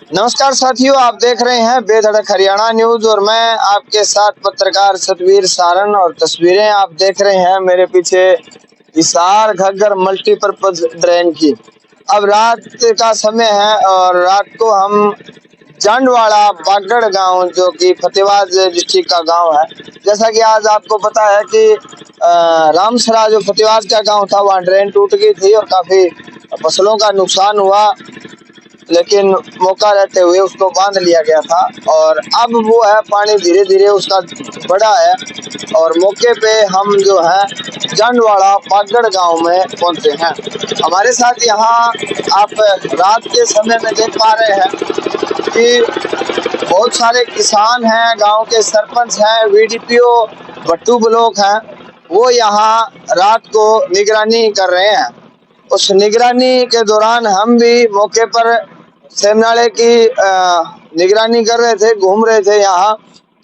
नमस्कार साथियों, आप देख रहे हैं बेधड़क हरियाणा न्यूज और मैं आपके साथ पत्रकार सतवीर सारण। और तस्वीरें आप देख रहे हैं मेरे पीछे हिसार घग्गर मल्टीपर्पज ड्रेन की। अब रात का समय है और रात को हम जांडवाड़ा बागड़ गांव, जो कि फतेहाबाद डिस्ट्रिक्ट का गांव है, जैसा कि आज आपको पता है कि रामसरा जो फतेहाबाद का गांव था, वहाँ ड्रेन टूट गई थी और काफी फसलों का नुकसान हुआ, लेकिन मौका रहते हुए उसको बांध लिया गया था। और अब वो है, पानी धीरे धीरे उसका बढ़ा है और मौके पे हम जो है जांडवाड़ा बागड़ गांव में पहुंचे हैं। हमारे साथ यहाँ आप रात के समय में देख पा रहे हैं कि बहुत सारे किसान हैं, गांव के सरपंच हैं, वीडीपीओ भट्टू ब्लॉक हैं, वो यहाँ रात को निगरानी कर रहे हैं। उस निगरानी के दौरान हम भी मौके पर सेमनाले की निगरानी कर रहे थे, घूम रहे थे यहाँ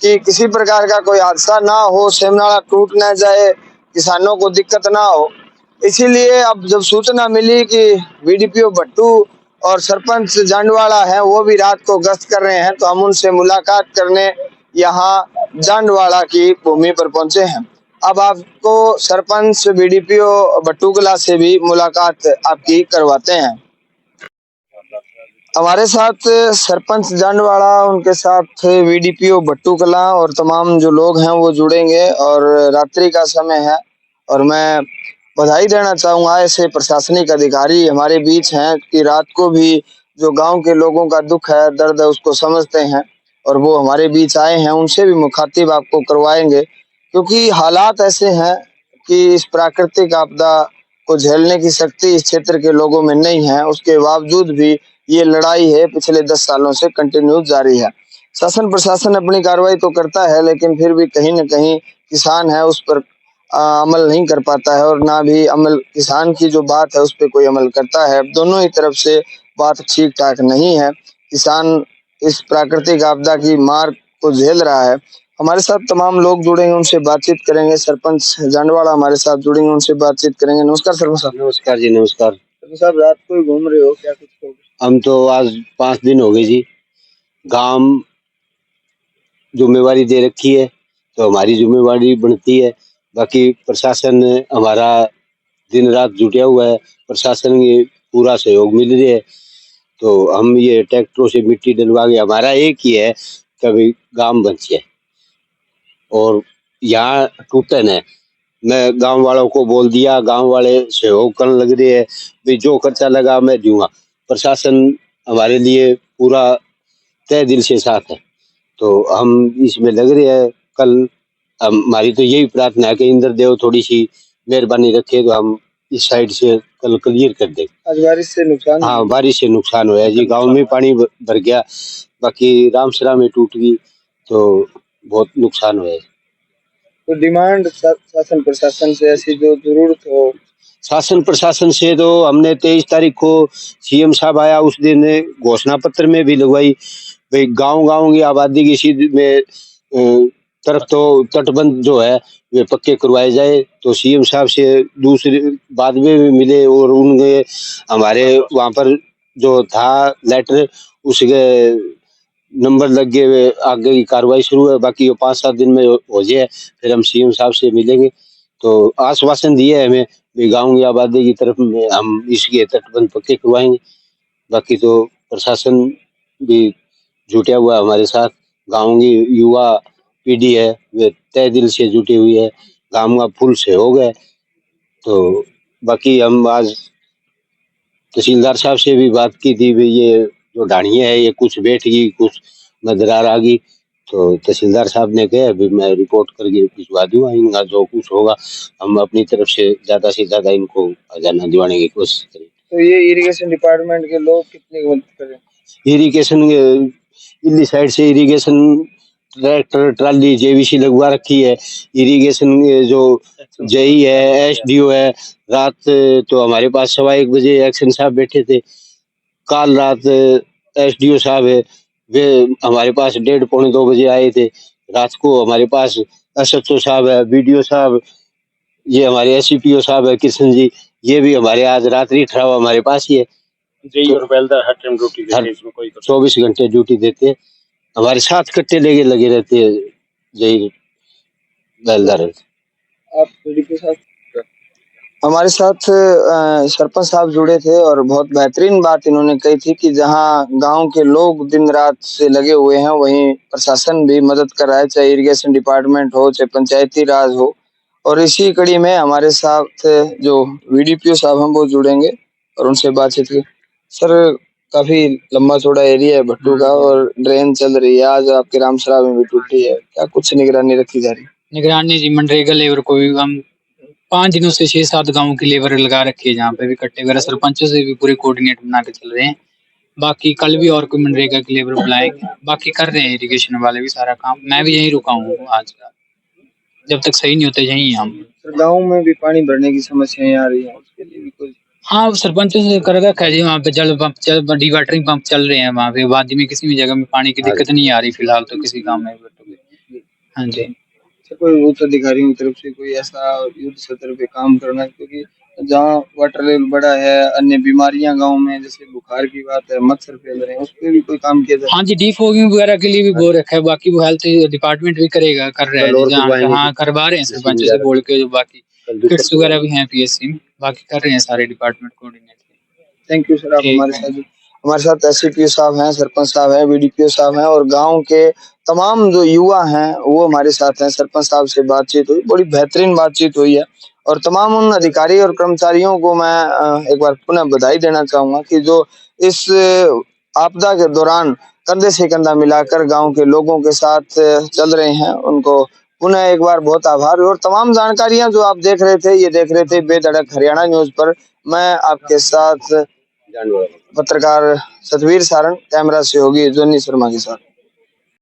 कि किसी प्रकार का कोई हादसा ना हो, सेमनाला टूट ना जाए, किसानों को दिक्कत ना हो। इसीलिए अब जब सूचना मिली कि वीडीपीओ भट्टू और सरपंच जांडवाड़ा है वो भी रात को गश्त कर रहे हैं, तो हम उनसे मुलाकात करने यहाँ जांडवाड़ा की भूमि पर पहुंचे हैं। अब आपको सरपंच बीडीपीओ भट्टूकला से भी मुलाकात आपकी करवाते हैं। हमारे साथ सरपंच जांडवाड़ा, उनके साथ वीडीपीओ भट्टूकला और तमाम जो लोग हैं वो जुड़ेंगे। और रात्रि का समय है और मैं बधाई देना चाहूँगा ऐसे प्रशासनिक अधिकारी हमारे बीच हैं कि रात को भी जो गांव के लोगों का दुख है, दर्द है, उसको समझते हैं और वो हमारे बीच आए हैं। उनसे भी मुखातिब आपको करवाएंगे, क्योंकि हालात ऐसे हैं कि इस प्राकृतिक आपदा को झेलने की शक्ति इस क्षेत्र के लोगों में नहीं है। उसके बावजूद भी ये लड़ाई है पिछले 10 सालों से कंटिन्यू जारी है। शासन प्रशासन अपनी कार्रवाई तो करता है, लेकिन फिर भी कहीं न कहीं किसान है उस पर अमल नहीं कर पाता है, और ना भी अमल किसान की जो बात है उस पर कोई अमल करता है। दोनों ही तरफ से बात ठीक ठाक नहीं है। किसान इस प्राकृतिक आपदा की मार को झेल रहा है। हमारे साथ तमाम लोग जुड़ेंगे, उनसे बातचीत करेंगे। सरपंच जांडवाड़ा हमारे साथ जुड़ेंगे, उनसे बातचीत करेंगे। नमस्कार सरपंच साहब। नमस्कार जी, नमस्कार। सरपंच साहब, रात को ही घूम रहे हो क्या? कुछ हम तो आज 5 दिन हो गए जी। गांव जिम्मेवारी दे रखी है तो हमारी जिम्मेवारी बनती है। बाकी प्रशासन हमारा दिन रात जुटा हुआ है, प्रशासन के पूरा सहयोग मिल रहा है। तो हम ये ट्रैक्टरों से मिट्टी डलवा के, हमारा एक ही है कभी गांव बचे और यहाँ टूटे न। मैं गांव वालों को बोल दिया, गांव वाले सहयोग करने लग रहे हैं, भाई जो खर्चा लगा मैं दूंगा। प्रशासन हमारे लिए पूरा तय दिल से साथ है, तो हम इसमें लग रहे हैं। कल हमारी तो यही प्रार्थना है कि इंद्र देव थोड़ी सी मेहरबानी रखे तो हम इस साइड से कल क्लियर कर दें। आज बारिश से नुकसान? हाँ, बारिश से नुकसान हुआ जी, गांव में पानी भर गया, बाकी रामसरा में टूट गई तो बहुत नुकसान हुआ है। तो डिमांड शासन प्रशासन से ऐसी जो जरूरत हो? शासन प्रशासन से तो हमने 23 तारीख को सीएम साहब आया, उस दिन घोषणा पत्र में भी लगवाई, भाई गांव गांव की आबादी की सीध में तरफ तो तटबंध जो है वे पक्के करवाए जाए। तो सीएम साहब से दूसरी बाद में भी मिले और उनके हमारे वहाँ पर जो था लेटर, उसके नंबर लग गए हुए, आगे की कार्रवाई शुरू है। बाकी ये 5-7 दिन में हो जाए, फिर हम सीएम साहब से मिलेंगे। तो आश्वासन दिए हमें भी गाँव की आबादी की तरफ में हम इसके तटबंध पक्के करवाएंगे। बाकी तो प्रशासन भी जुटा हुआ है हमारे साथ। गाँव की युवा पीढ़ी है वे तय दिल से जुटी हुई है, गाँव का फुल सहयोग है। तो बाकी हम आज तहसीलदार साहब से भी बात की थी, भाई ये जो ढाणियाँ है ये कुछ बैठ गई, कुछ में दरार आ गई। तो तहसीलदार साहब ने कहा भी मैं रिपोर्ट करके भिजवा दूंगा, इनका जो कुछ होगा हम अपनी तरफ से ज्यादा इनको हजाना दिवाने की कोशिश करें। तो ये इरिगेशन डिपार्टमेंट के लोग कितनी मदद करें? इरिगेशन इली साइड से इरिगेशन ट्रैक्टर ट्राली जेवीसी लगवा रखी है। इरिगेशन जो जेई है, एसडीओ है, रात तो हमारे पास 1:15 एक्शन साहब बैठे थे। काल रात एसडीओ साहब है वे हमारे पास 1:30-2 बजे आए थे। रात को हमारे पास एसएचओ साहब है, बीडीओ साहब, ये हमारे एससीपीओ साहब है कृष्ण जी, ये भी हमारे आज रात्रि ठहराव हमारे पास ही है। जेई और बेलदार हर टाइम ड्यूटी देते हैं, इसमें कोई 24 घंटे ड्यूटी देते हैं। हमारे 7 कट्टे लगे रहते हैं जय बेलदार। आप के साथ हमारे साथ सरपंच साहब जुड़े थे और बहुत बेहतरीन बात इन्होंने कही थी कि जहां गांव के लोग दिन रात से लगे हुए हैं वहीं प्रशासन भी मदद कर रहा है, चाहे इरिगेशन डिपार्टमेंट हो चाहे पंचायती राज हो। और इसी कड़ी में हमारे साथ जो वीडीपीओ साहब हैं वो जुड़ेंगे और उनसे बातचीत की। सर, काफी लंबा चौड़ा एरिया है भट्टू का और ड्रेन चल रही है, आज आपके रामसरा में भी टूटी है, क्या कुछ निगरानी रखी जा रही है? निगरानी जी मनरेगा लेबर को भी हम 5 दिनों से 6-7 गाँव की लेबर लगा रखी है, जहाँ पे भी कट्टे वगैरह सरपंचों से भी पूरे कोऑर्डिनेट बना के चल रहे हैं। बाकी कल भी और कोई मनरेगा की लेबर बुलाएंगे, बाकी कर रहे हैं इरिगेशन वाले भी सारा काम। मैं भी यहीं रुका हूँ आज का, जब तक सही नहीं होते यहीं हम। गाँव में भी पानी भरने की समस्याएं आ रही है, उसके लिए भी कुछ? हाँ, सरपंचों से कर रखा है जी, वहाँ पे जल पंप चल डिवाटरिंग पंप चल रहे हैं वहाँ पे। वादी में किसी भी जगह में पानी की दिक्कत नहीं आ रही फिलहाल तो किसी गाँव में। हाँ जी, कोई उच्च अधिकारियों की तरफ से कोई ऐसा युद्ध स्तर पे काम करना, क्योंकि जहाँ वाटर लेवल बड़ा है, अन्य बीमारियां गांव में जैसे बुखार की बात है, मच्छर फैल रहे हैं, उस पर भी कोई काम किया जाए? हाँ जी, डीफॉगिंग वगैरह के लिए भी बोल रखा है, बाकी वो हेल्थ डिपार्टमेंट भी करेगा, कर रहा है जहाँ। हाँ, करवा रहे हैं सरपंच से बोल के। जो बाकी किट्स वगैरह भी हैं पीएससी में, बाकी कर रहे हैं सारे department coordinate. Thank you sir, आप हमारे साथ एससीपीओ साहब हैं, सरपंच साहब हैं, बीडीपीओ साहब हैं और गांव के तमाम जो युवा हैं वो हमारे साथ हैं। सरपंच साहब से बातचीत हुई, बड़ी बेहतरीन बातचीत हुई है और तमाम उन अधिकारी और कर्मचारियों को मैं एक बार पुनः बधाई देना चाहूंगा कि जो इस आपदा के दौरान कंधे से कंधा मिलाकर गांव के लोगों के साथ चल रहे हैं। उनको पुनः एक बार बहुत आभार। और तमाम जानकारियां जो आप देख रहे थे, ये देख रहे थे बेधड़क हरियाणा न्यूज पर। मैं आपके साथ पत्रकार सतवीर सारण, कैमरा सहयोगी जोनी शर्मा के साथ।